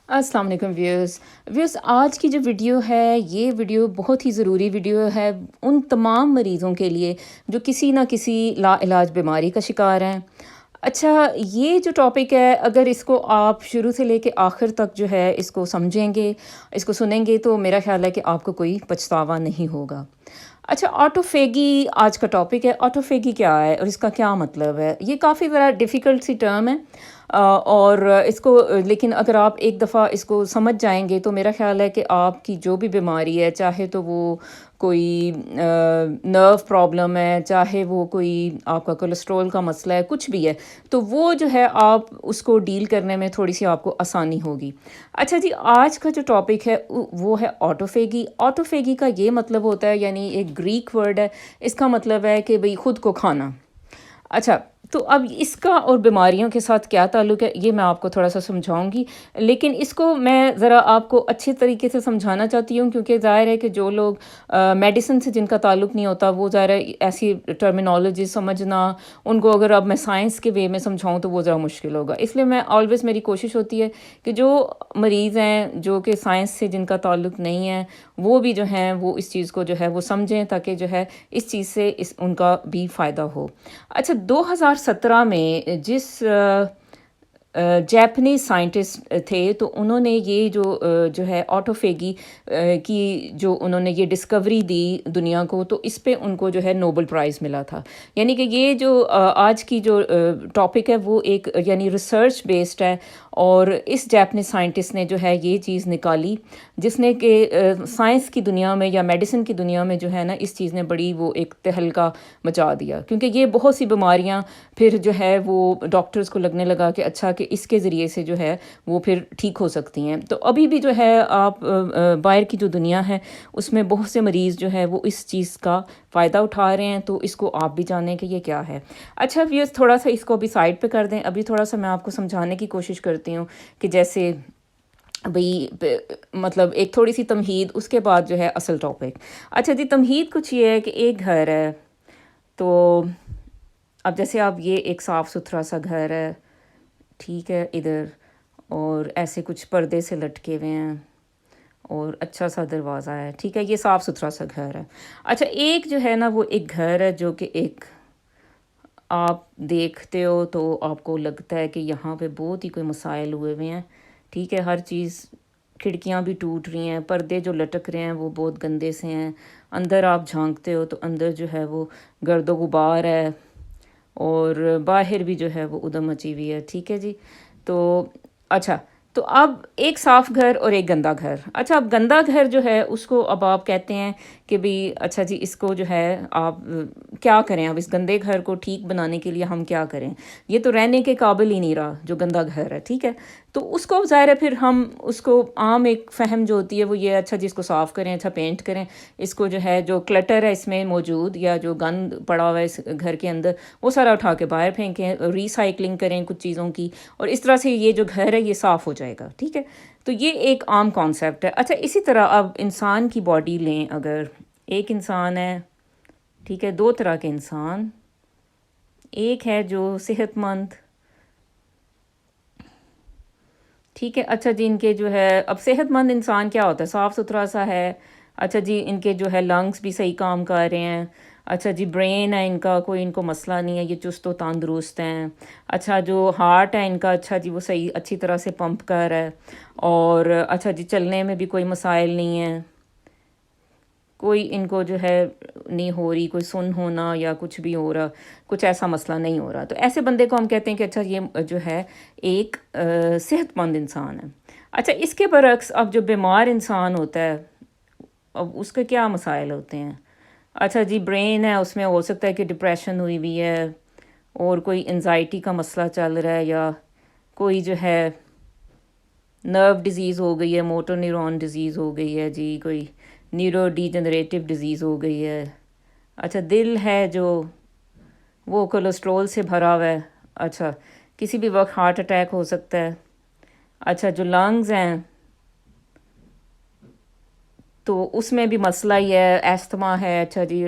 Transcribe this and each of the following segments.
السلام علیکم ویوز آج کی جو ویڈیو ہے یہ ویڈیو بہت ہی ضروری ویڈیو ہے ان تمام مریضوں کے لیے جو کسی نہ کسی لا علاج بیماری کا شکار ہیں۔ اچھا، یہ جو ٹاپک ہے اگر اس کو آپ شروع سے لے کے آخر تک جو ہے اس کو سمجھیں گے، اس کو سنیں گے تو میرا خیال ہے کہ آپ کو کوئی پچھتاوا نہیں ہوگا۔ اچھا، آٹوفیگی آج کا ٹاپک ہے۔ آٹوفیگی کیا ہے اور اس کا کیا مطلب ہے؟ یہ کافی ذرا ڈیفیکلٹ سی ٹرم ہے، اور اس کو لیکن اگر آپ ایک دفعہ اس کو سمجھ جائیں گے تو میرا خیال ہے کہ آپ کی جو بھی بیماری ہے، چاہے تو وہ کوئی نرو پرابلم ہے، چاہے وہ کوئی آپ کا کولیسٹرول کا مسئلہ ہے، کچھ بھی ہے، تو وہ جو ہے آپ اس کو ڈیل کرنے میں تھوڑی سی آپ کو آسانی ہوگی۔ اچھا جی، آج کا جو ٹاپک ہے وہ ہے آٹوفیگی۔ آٹوفیگی کا یہ مطلب ہوتا ہے، یعنی ایک گریک ورڈ ہے، اس کا مطلب ہے کہ بھئی خود کو کھانا۔ اچھا، تو اب اس کا اور بیماریوں کے ساتھ کیا تعلق ہے یہ میں آپ کو تھوڑا سا سمجھاؤں گی، لیکن اس کو میں ذرا آپ کو اچھے طریقے سے سمجھانا چاہتی ہوں، کیونکہ ظاہر ہے کہ جو لوگ میڈیسن سے جن کا تعلق نہیں ہوتا وہ ظاہر ہے ایسی ٹرمینالوجی سمجھنا، ان کو اگر اب میں سائنس کے وے میں سمجھاؤں تو وہ ذرا مشکل ہوگا۔ اس لیے میں آلویز میری کوشش ہوتی ہے کہ جو مریض ہیں جو کہ سائنس سے جن کا تعلق نہیں ہے وہ بھی جو ہیں وہ اس چیز کو جو ہے وہ سمجھیں، تاکہ جو ہے اس چیز سے ان کا بھی فائدہ ہو۔ اچھا، 2017 میں جس جیپنیز سائنٹسٹ تھے تو انہوں نے یہ جو ہے آٹوفیگی کی جو انہوں نے یہ ڈسکوری دی دنیا کو، تو اس پہ ان کو جو ہے نوبل پرائز ملا تھا۔ یعنی کہ یہ جو آج کی جو ٹاپک ہے وہ ایک یعنی ریسرچ بیسڈ ہے، اور اس جیپنیز سائنٹسٹ نے جو ہے یہ چیز نکالی جس نے کہ سائنس کی دنیا میں یا میڈیسن کی دنیا میں جو ہے نا اس چیز نے بڑی وہ ایک تہلکہ مچا دیا، کیونکہ یہ بہت سی بیماریاں پھر جو ہے وہ ڈاکٹرز کو لگنے لگا کہ اچھا کہ اس کے ذریعے سے جو ہے وہ پھر ٹھیک ہو سکتی ہیں۔ تو ابھی بھی جو ہے آپ باہر کی جو دنیا ہے اس میں بہت سے مریض جو ہے وہ اس چیز کا فائدہ اٹھا رہے ہیں، تو اس کو آپ بھی جانیں کہ یہ کیا ہے۔ اچھا ویئرز، تھوڑا سا اس کو ابھی سائڈ پہ کر دیں، ابھی تھوڑا سا میں آپ کو سمجھانے کی کوشش کرتی ہوں کہ جیسے بھئی مطلب ایک تھوڑی سی تمہید، اس کے بعد جو ہے اصل ٹاپک۔ اچھا جی، تمہید کچھ یہ ہے کہ ایک گھر ہے، تو اب جیسے اب یہ ایک صاف ستھرا سا گھر ہے، ٹھیک ہے، ادھر اور ایسے کچھ پردے سے لٹکے ہوئے ہیں اور اچھا سا دروازہ ہے، ٹھیک ہے، یہ صاف ستھرا سا گھر ہے۔ اچھا، ایک جو ہے نا وہ ایک گھر ہے جو کہ ایک آپ دیکھتے ہو تو آپ کو لگتا ہے کہ یہاں پہ بہت ہی کوئی مسائل ہوئے ہوئے ہیں، ٹھیک ہے، ہر چیز، کھڑکیاں بھی ٹوٹ رہی ہیں، پردے جو لٹک رہے ہیں وہ بہت گندے سے ہیں، اندر آپ جھانکتے ہو تو اندر جو ہے وہ گرد و غبار ہے، اور باہر بھی جو ہے وہ ادھم مچی ہوئی ہے، ٹھیک ہے جی۔ تو اچھا، تو اب ایک صاف گھر اور ایک گندا گھر۔ اچھا، اب گندا گھر جو ہے اس کو اب آپ کہتے ہیں کہ بھی اچھا جی اس کو جو ہے آپ کیا کریں، اب اس گندے گھر کو ٹھیک بنانے کے لیے ہم کیا کریں، یہ تو رہنے کے قابل ہی نہیں رہا جو گندا گھر ہے، ٹھیک ہے۔ تو اس کو ظاہر ہے پھر ہم اس کو عام ایک فہم جو ہوتی ہے وہ یہ، اچھا جی اس کو صاف کریں، اچھا پینٹ کریں، اس کو جو ہے جو کلٹر ہے اس میں موجود یا جو گند پڑا ہوا ہے اس گھر کے اندر وہ سارا اٹھا کے باہر پھینکیں، ریسائکلنگ کریں کچھ چیزوں کی، اور اس طرح سے یہ جو گھر ہے یہ صاف ہو جائے گا، ٹھیک ہے۔ تو یہ ایک عام کانسیپٹ ہے۔ اچھا، اسی طرح اب انسان کی باڈی لیں، اگر ایک انسان ہے، ٹھیک ہے، دو طرح کے انسان، ایک ہے جو صحت مند، ٹھیک ہے، اچھا جی، ان کے جو ہے اب صحت مند انسان کیا ہوتا ہے، صاف ستھرا سا ہے، اچھا جی ان کے جو ہے لنگس بھی صحیح کام کر رہے ہیں، اچھا جی برین ہے ان کا، کوئی ان کو مسئلہ نہیں ہے، یہ چست و تندرست ہیں، اچھا جو ہارٹ ہے ان کا، اچھا جی وہ صحیح اچھی طرح سے پمپ کر رہا ہے، اور اچھا جی چلنے میں بھی کوئی مسائل نہیں ہے، کوئی ان کو جو ہے نہیں ہو رہی کوئی سن ہونا یا کچھ بھی ہو رہا، کچھ ایسا مسئلہ نہیں ہو رہا، تو ایسے بندے کو ہم کہتے ہیں کہ اچھا یہ جو ہے ایک صحت مند انسان ہے۔ اچھا، اس کے برعکس اب جو بیمار انسان ہوتا ہے اب اس کے کیا مسائل ہوتے ہیں، اچھا جی برین ہے، اس میں ہو سکتا ہے کہ ڈپریشن ہوئی ہوئی ہے، اور کوئی انزائٹی کا مسئلہ چل رہا ہے، یا کوئی جو ہے نرو ڈیزیز ہو گئی ہے، موٹر نیورون ڈیزیز ہو گئی ہے جی، کوئی نیورو ڈی جنریٹو ڈیزیز ہو گئی ہے، اچھا دل ہے جو وہ کولیسٹرول سے بھرا ہوا ہے، اچھا کسی بھی وقت ہارٹ اٹیک ہو سکتا ہے، اچھا جو لنگز ہیں تو اس میں بھی مسئلہ ہی ہے، ایستھما ہے، اچھا جی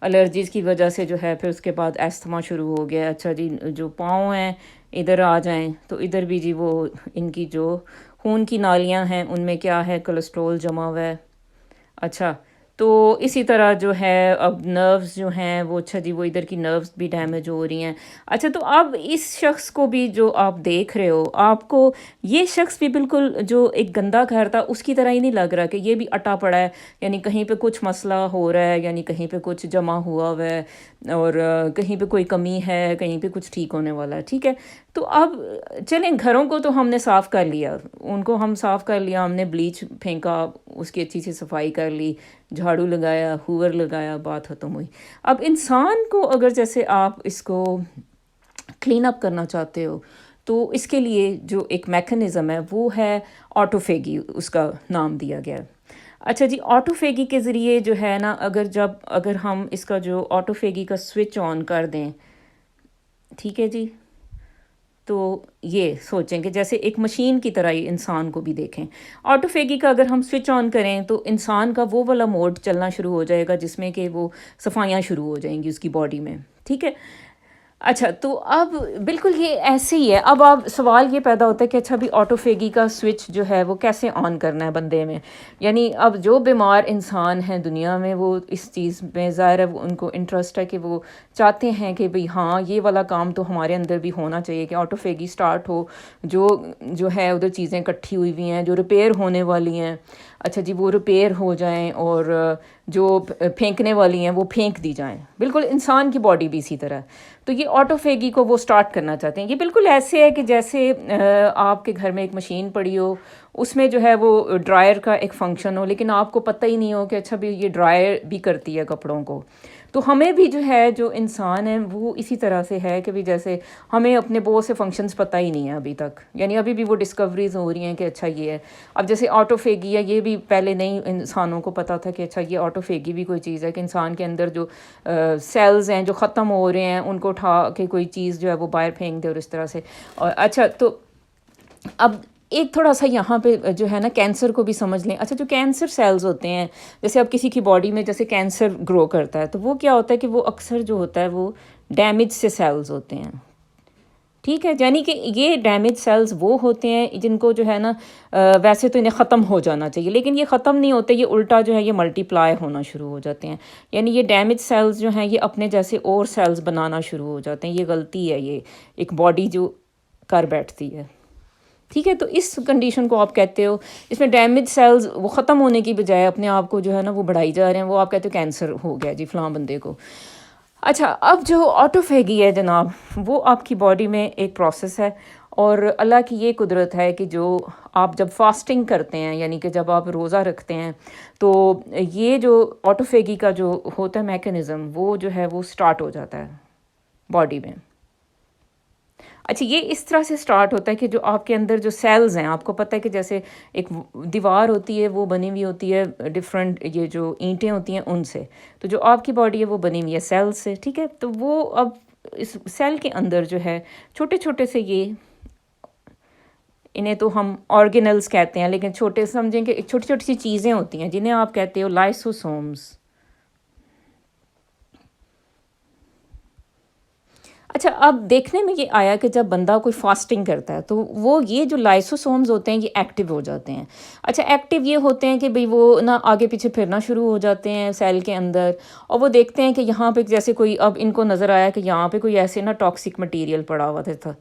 الرجیز کی وجہ سے جو ہے پھر اس کے بعد ایستھما شروع ہو گیا، اچھا جی جو پاؤں ہیں ادھر آ جائیں تو ادھر بھی جی وہ ان کی جو خون کی نالیاں ہیں ان میں کیا ہے، کولیسٹرول جمع ہوا ہے. اچھا، تو اسی طرح جو ہے اب نروز جو ہیں وہ، اچھا جی وہ ادھر کی نروز بھی ڈیمیج ہو رہی ہیں. اچھا، تو اب اس شخص کو بھی جو آپ دیکھ رہے ہو، آپ کو یہ شخص بھی بالکل جو ایک گندا گھر تھا اس کی طرح ہی نہیں لگ رہا کہ یہ بھی اٹا پڑا ہے، یعنی کہیں پہ کچھ مسئلہ ہو رہا ہے، یعنی کہیں پہ کچھ جمع ہوا ہے، اور کہیں پہ کوئی کمی ہے، کہیں پہ کچھ ٹھیک ہونے والا ہے. ٹھیک ہے، تو اب چلیں گھروں کو تو ہم نے صاف کر لیا، ان کو ہم صاف کر لیا، ہم نے بلیچ پھینکا، اس کی اچھی سی صفائی کر لی، جھاڑو لگایا، ہوور لگایا، بات ختم ہوئی. اب انسان کو اگر جیسے آپ اس کو کلین اپ کرنا چاہتے ہو تو اس کے لیے جو ایک میکانزم ہے وہ ہے آٹوفیگی، اس کا نام دیا گیا ہے. اچھا جی، آٹوفیگی کے ذریعے جو ہے نا، اگر ہم اس کا جو آٹوفیگی کا سوئچ آن کر دیں، ٹھیک ہے جی، تو یہ سوچیں کہ جیسے ایک مشین کی طرح ہی انسان کو بھی دیکھیں. آٹوفیگی کا اگر ہم سوئچ آن کریں تو انسان کا وہ والا موڈ چلنا شروع ہو جائے گا جس میں کہ وہ صفائیاں شروع ہو جائیں گی اس کی باڈی میں. ٹھیک ہے. اچھا، تو اب بالکل یہ ایسے ہی ہے. اب سوال یہ پیدا ہوتا ہے کہ اچھا بھی آٹوفیگی کا سوئچ جو ہے وہ کیسے آن کرنا ہے بندے میں. یعنی اب جو بیمار انسان ہیں دنیا میں وہ اس چیز میں ظاہر ہے ان کو انٹرسٹ ہے کہ وہ چاہتے ہیں کہ بھئی ہاں یہ والا کام تو ہمارے اندر بھی ہونا چاہیے کہ آٹوفیگی سٹارٹ ہو. جو ہے ادھر چیزیں اکٹھی ہوئی ہوئی ہیں جو ریپیئر ہونے والی ہیں، اچھا جی وہ ریپیئر ہو جائیں، اور جو پھینکنے والی ہیں وہ پھینک دی جائیں. بالکل انسان کی باڈی بھی اسی طرح. تو یہ آٹوفیگی کو وہ سٹارٹ کرنا چاہتے ہیں. یہ بالکل ایسے ہے کہ جیسے آپ کے گھر میں ایک مشین پڑی ہو، اس میں جو ہے وہ ڈرائر کا ایک فنکشن ہو، لیکن آپ کو پتہ ہی نہیں ہو کہ اچھا بھی یہ ڈرائر بھی کرتی ہے کپڑوں کو. تو ہمیں بھی جو ہے جو انسان ہے وہ اسی طرح سے ہے کہ بھی جیسے ہمیں اپنے بہت سے فنکشنز پتہ ہی نہیں ہے ابھی تک، یعنی ابھی بھی وہ ڈسکوریز ہو رہی ہیں کہ اچھا یہ ہے. اب جیسے آٹوفیگی ہے، یہ بھی پہلے نہیں انسانوں کو پتہ تھا کہ اچھا یہ آٹوفیگی بھی کوئی چیز ہے کہ انسان کے اندر جو سیلز ہیں جو ختم ہو رہے ہیں ان کو اٹھا کے کوئی چیز جو ہے وہ باہر پھینک دے اور اس طرح سے. اور اچھا، تو اب ایک تھوڑا سا یہاں پہ جو ہے نا کینسر کو بھی سمجھ لیں. اچھا، جو کینسر سیلز ہوتے ہیں، جیسے اب کسی کی باڈی میں جیسے کینسر گرو کرتا ہے تو وہ کیا ہوتا ہے کہ وہ اکثر جو ہوتا ہے وہ ڈیمیج سے سیلز ہوتے ہیں. ٹھیک ہے، یعنی کہ یہ ڈیمیج سیلز وہ ہوتے ہیں جن کو جو ہے نا ویسے تو انہیں ختم ہو جانا چاہیے، لیکن یہ ختم نہیں ہوتے، یہ الٹا جو ہے یہ ملٹی پلائی ہونا شروع ہو جاتے ہیں. یعنی یہ ڈیمیج سیلز جو ہیں یہ اپنے جیسے اور سیلز بنانا شروع ہو جاتے ہیں. یہ غلطی ہے، یہ ایک باڈی جو کر بیٹھتی ہے. ٹھیک ہے، تو اس کنڈیشن کو آپ کہتے ہو، اس میں ڈیمیج سیلز وہ ختم ہونے کی بجائے اپنے آپ کو جو ہے نا وہ بڑھائی جا رہے ہیں، وہ آپ کہتے ہو کینسر ہو گیا جی فلاں بندے کو. اچھا، اب جو آٹوفیگی ہے جناب، وہ آپ کی باڈی میں ایک پروسیس ہے، اور اللہ کی یہ قدرت ہے کہ جو آپ جب فاسٹنگ کرتے ہیں، یعنی کہ جب آپ روزہ رکھتے ہیں، تو یہ جو آٹوفیگی کا جو ہوتا ہے میکانزم وہ جو ہے وہ سٹارٹ ہو جاتا ہے باڈی میں. اچھا، یہ اس طرح سے سٹارٹ ہوتا ہے کہ جو آپ کے اندر جو سیلز ہیں، آپ کو پتہ ہے کہ جیسے ایک دیوار ہوتی ہے وہ بنی ہوئی ہوتی ہے ڈفرینٹ، یہ جو اینٹیں ہوتی ہیں ان سے، تو جو آپ کی باڈی ہے وہ بنی ہوئی ہے سیل سے. ٹھیک ہے، تو وہ اب اس سیل کے اندر جو ہے چھوٹے چھوٹے سے انہیں تو ہم آرگینلز کہتے ہیں، لیکن چھوٹے سمجھیں کہ ایک چھوٹی چھوٹی سی چیزیں ہوتی ہیں جنہیں آپ کہتے ہو لائسوسومز. اچھا، اب دیکھنے میں یہ آیا کہ جب بندہ کوئی فاسٹنگ کرتا ہے تو وہ یہ جو لائسوسومز ہوتے ہیں یہ ایکٹیو ہو جاتے ہیں. اچھا، ایکٹیو یہ ہوتے ہیں کہ بھئی وہ نا آگے پیچھے پھرنا شروع ہو جاتے ہیں سیل کے اندر، اور وہ دیکھتے ہیں کہ یہاں پہ جیسے کوئی، اب ان کو نظر آیا کہ یہاں پہ کوئی ایسے نا ٹاکسک مٹیریل پڑا ہوا تھا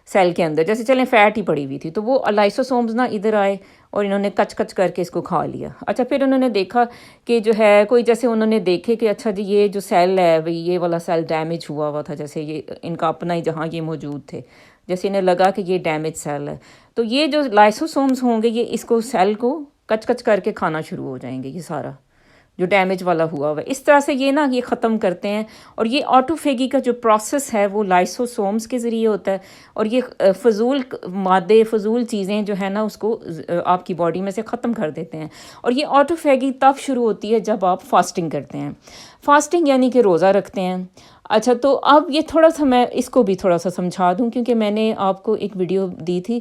سیل کے اندر، جیسے چلیں فیٹ ہی پڑی ہوئی تھی، تو وہ لائسوسومز نا ادھر آئے اور انہوں نے کچ کچ کر کے اس کو کھا لیا. اچھا، پھر انہوں نے دیکھا کہ جو ہے کوئی، جیسے انہوں نے دیکھے کہ اچھا جی یہ جو سیل ہے بھئی یہ والا سیل ڈیمیج ہوا تھا، جیسے یہ ان کا اپنا ہی جہاں یہ موجود تھے، جیسے انہیں لگا کہ یہ ڈیمیج سیل ہے، تو یہ جو لائسوسومز ہوں گے یہ اس کو سیل کو کچ کچ کر کے کھانا شروع ہو جائیں گے، یہ سارا جو ڈیمیج والا ہوا ہے اس طرح سے یہ نا یہ ختم کرتے ہیں. اور یہ آٹوفیگی کا جو پروسیس ہے وہ لائسوسومز کے ذریعے ہوتا ہے، اور یہ فضول مادے، فضول چیزیں جو ہے نا اس کو آپ کی باڈی میں سے ختم کر دیتے ہیں. اور یہ آٹوفیگی تب شروع ہوتی ہے جب آپ فاسٹنگ کرتے ہیں. فاسٹنگ یعنی کہ روزہ رکھتے ہیں. اچھا تو اب یہ تھوڑا سا میں اس کو بھی تھوڑا سا سمجھا دوں، کیونکہ میں نے آپ کو ایک ویڈیو دی تھی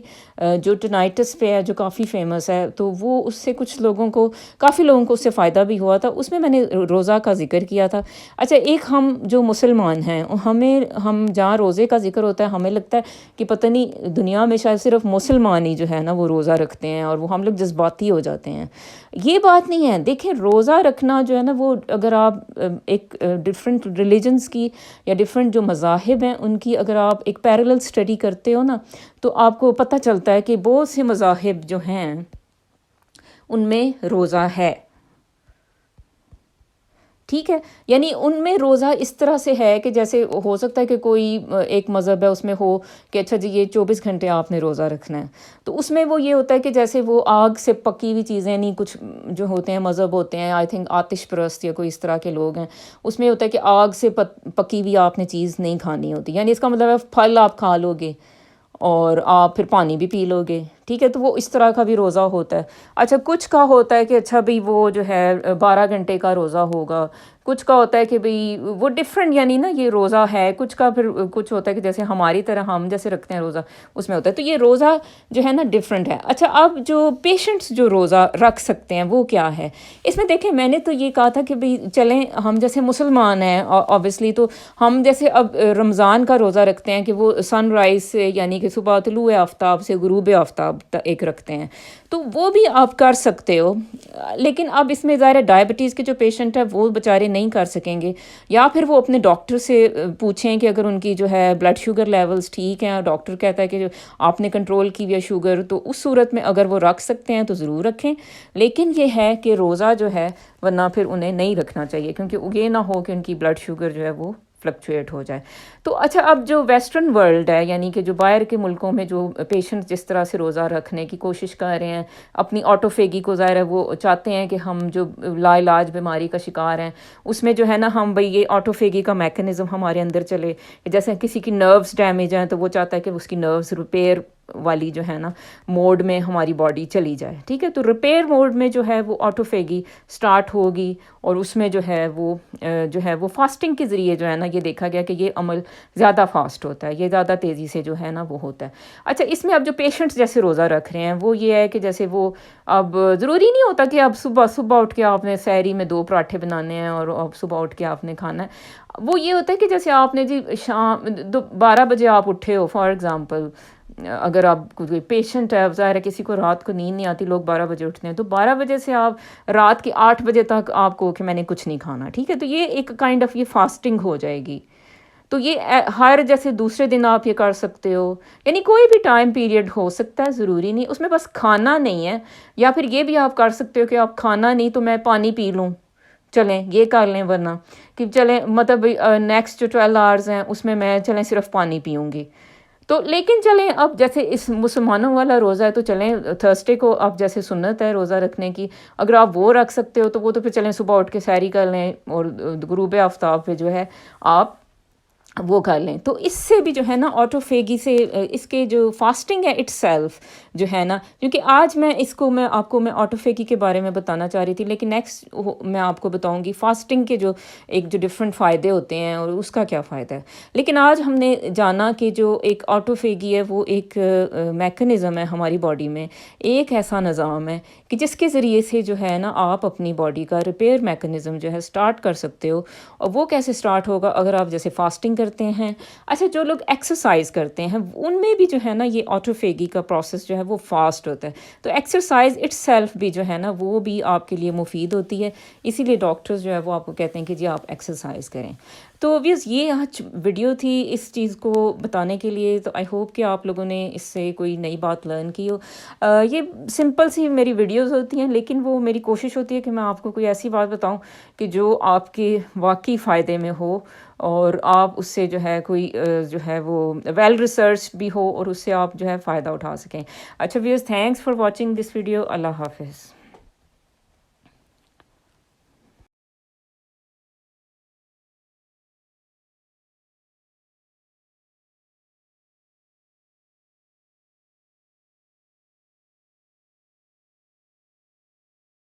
جو ٹینائٹس پہ ہے، جو کافی فیمس ہے، تو وہ اس سے کچھ لوگوں کو، کافی لوگوں کو اس سے فائدہ بھی ہوا تھا. اس میں نے روزہ کا ذکر کیا تھا. اچھا ایک ہم جو مسلمان ہیں، ہم جہاں روزے کا ذکر ہوتا ہے ہمیں لگتا ہے کہ پتہ نہیں دنیا میں شاید صرف مسلمان ہی جو ہے نا وہ روزہ رکھتے ہیں اور وہ ہم لوگ جذباتی ہو جاتے ہیں. یہ بات نہیں ہے. دیکھیں روزہ رکھنا جو ہے نا وہ اگر آپ ایک ڈفرینٹ ریلیجنس کی یا ڈفرینٹ جو مذاہب ہیں ان کی اگر آپ ایک پیرلل اسٹڈی کرتے ہو نا، تو آپ کو پتہ چلتا ہے کہ بہت سے مذاہب جو ہیں ان میں روزہ ہے. ٹھیک ہے، یعنی ان میں روزہ اس طرح سے ہے کہ جیسے ہو سکتا ہے کہ کوئی ایک مذہب ہے اس میں ہو کہ اچھا جی یہ 24 گھنٹے آپ نے روزہ رکھنا ہے، تو اس میں وہ یہ ہوتا ہے کہ جیسے وہ آگ سے پکی ہوئی چیزیں، نہیں کچھ جو ہوتے ہیں مذہب ہوتے ہیں آئی تھنک آتش پرست یا کوئی اس طرح کے لوگ ہیں، اس میں ہوتا ہے کہ آگ سے پکی ہوئی آپ نے چیز نہیں کھانی ہوتی. یعنی اس کا مطلب ہے پھل آپ کھا لو گے اور آپ پھر پانی بھی پی لو گے. ٹھیک ہے، تو وہ اس طرح کا بھی روزہ ہوتا ہے. اچھا کچھ کا ہوتا ہے کہ اچھا بھئی وہ جو ہے 12 گھنٹے کا روزہ ہوگا. کچھ کا ہوتا ہے کہ بھئی وہ ڈفرینٹ، یعنی نا یہ روزہ ہے. کچھ کا پھر کچھ ہوتا ہے کہ جیسے ہماری طرح ہم جیسے رکھتے ہیں روزہ اس میں ہوتا ہے. تو یہ روزہ جو ہے نا ڈفرینٹ ہے. اچھا اب جو پیشنٹس جو روزہ رکھ سکتے ہیں وہ کیا ہے اس میں؟ دیکھیں میں نے تو یہ کہا تھا کہ بھئی چلیں ہم جیسے مسلمان ہیں اوبیسلی، تو ہم جیسے اب رمضان کا روزہ رکھتے ہیں کہ وہ سن رائز سے یعنی کہ صبح طلوع آفتاب سے غروب آفتاب ایک رکھتے ہیں، تو وہ بھی آپ کر سکتے ہو. لیکن اب اس میں ظاہر ڈائبٹیز کے جو پیشنٹ ہیں وہ بیچارے نہیں کر سکیں گے، یا پھر وہ اپنے ڈاکٹر سے پوچھیں کہ اگر ان کی جو ہے بلڈ شوگر لیولز ٹھیک ہیں اور ڈاکٹر کہتا ہے کہ جو آپ نے کنٹرول کی ہوئی شوگر، تو اس صورت میں اگر وہ رکھ سکتے ہیں تو ضرور رکھیں. لیکن یہ ہے کہ روزہ جو ہے ورنہ پھر انہیں نہیں رکھنا چاہیے، کیونکہ یہ نہ ہو کہ ان کی بلڈ شوگر جو ہے وہ فلکچویٹ ہو جائے. تو اچھا اب جو ویسٹرن ورلڈ ہے، یعنی کہ جو باہر کے ملکوں میں جو پیشنٹ جس طرح سے روزہ رکھنے کی کوشش کر رہے ہیں، اپنی آٹوفیگی کو ظاہر ہے وہ چاہتے ہیں کہ ہم جو لا علاج بیماری کا شکار ہیں اس میں جو ہے نا ہم بھئی یہ آٹوفیگی کا میکنزم ہمارے اندر چلے. جیسے کسی کی نروز ڈیمیج ہیں تو وہ چاہتا ہے کہ اس کی نروز ریپیئر والی جو ہے نا موڈ میں ہماری باڈی چلی جائے. ٹھیک ہے، تو ریپیئر موڈ میں جو ہے وہ آٹوفیگی سٹارٹ ہوگی، اور اس میں جو ہے وہ فاسٹنگ کے ذریعے جو ہے نا یہ دیکھا گیا کہ یہ عمل زیادہ فاسٹ ہوتا ہے، یہ زیادہ تیزی سے جو ہے نا وہ ہوتا ہے. اچھا اس میں اب جو پیشنٹس جیسے روزہ رکھ رہے ہیں وہ یہ ہے کہ جیسے وہ اب ضروری نہیں ہوتا کہ اب صبح اٹھ کے آپ نے سحری میں 2 پراٹھے بنانے ہیں اور اب صبح اٹھ کے آپ نے کھانا ہے. وہ یہ ہوتا ہے کہ جیسے آپ نے جی شام 12 بجے آپ اٹھے ہو فار ایگزامپل، اگر آپ کوئی پیشنٹ ہے، ظاہر ہے کسی کو رات کو نیند نہیں آتی، لوگ 12 بجے اٹھتے ہیں، تو 12 بجے سے آپ رات کے 8 بجے تک آپ کو کہ میں نے کچھ نہیں کھانا. ٹھیک ہے، تو یہ ایک کائنڈ آف یہ فاسٹنگ ہو جائے گی. تو یہ ہر جیسے دوسرے دن آپ یہ کر سکتے ہو، یعنی کوئی بھی ٹائم پیریڈ ہو سکتا ہے، ضروری نہیں اس میں بس کھانا نہیں ہے. یا پھر یہ بھی آپ کر سکتے ہو کہ آپ کھانا نہیں تو میں پانی پی لوں، چلیں یہ کر لیں، ورنہ کہ چلیں مطلب نیکسٹ جو 12 آورز ہیں اس میں چلیں صرف پانی پیوں گی. تو لیکن چلیں اب جیسے اس مسلمانوں والا روزہ ہے تو چلیں تھرسڈے کو اب جیسے سنت ہے روزہ رکھنے کی، اگر آپ وہ رکھ سکتے ہو تو وہ تو پھر چلیں صبح اٹھ کے سحری کر لیں اور غروب آفتاب پہ جو ہے آپ وہ کر لیں. تو اس سے بھی جو ہے نا آٹوفیگی سے اس کے جو فاسٹنگ ہے اٹ سیلف جو ہے نا، کیونکہ آج میں آپ کو آٹوفیگی کے بارے میں بتانا چاہ رہی تھی، لیکن نیکسٹ میں آپ کو بتاؤں گی فاسٹنگ کے جو ڈفرینٹ فائدے ہوتے ہیں اور اس کا کیا فائدہ ہے. لیکن آج ہم نے جانا کہ جو ایک آٹوفیگی ہے وہ ایک میکنزم ہے ہماری باڈی میں، ایک ایسا نظام ہے کہ جس کے ذریعے سے جو ہے نا آپ اپنی باڈی کا ریپیئر میکنزم جو ہے سٹارٹ کر سکتے ہو. اور وہ کیسے سٹارٹ ہوگا؟ اگر آپ جیسے فاسٹنگ کرتے ہیں. اچھا جو لوگ ایکسرسائز کرتے ہیں ان میں بھی جو ہے نا یہ آٹوفیگی کا پروسیس جو ہے وہ فاسٹ ہوتا ہے. تو ایکسرسائز اٹ سیلف بھی جو ہے نا وہ بھی آپ کے لیے مفید ہوتی ہے، اسی لیے ڈاکٹرز جو ہے وہ آپ کو کہتے ہیں کہ جی آپ ایکسرسائز کریں. تو ویز یہ آج ویڈیو تھی اس چیز کو بتانے کے لیے. تو آئی ہوپ کہ آپ لوگوں نے اس سے کوئی نئی بات لرن کی ہو. یہ سمپل سی میری ویڈیوز ہوتی ہیں، لیکن وہ میری کوشش ہوتی ہے کہ میں آپ کو کوئی ایسی بات بتاؤں کہ جو آپ کے واقعی فائدے میں ہو اور آپ اس سے جو ہے کوئی جو ہے وہ ویل ریسرچ بھی ہو اور اس سے آپ جو ہے فائدہ اٹھا سکیں. اچھا viewers, thanks for watching this video. اللہ حافظ.